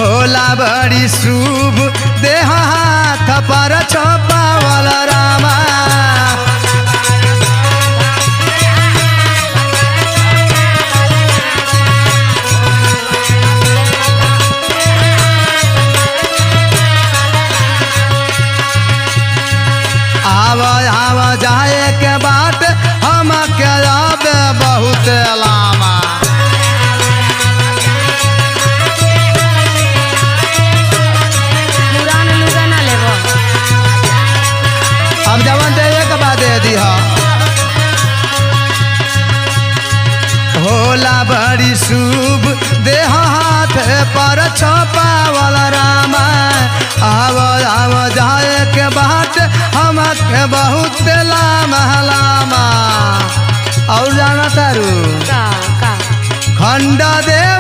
होला बड़ी शुभ देह हाथ पर छपावल रामा। आव आव जाए के बाट हम के याद बहुत लामा। अब जवन दे एक बात दे दी होला बड़ी शुभ देह हाथ पर छपावल रामा। आव आव जाए के बाट हम के बहुत लामा लामा। और जाना तारू खंडा देव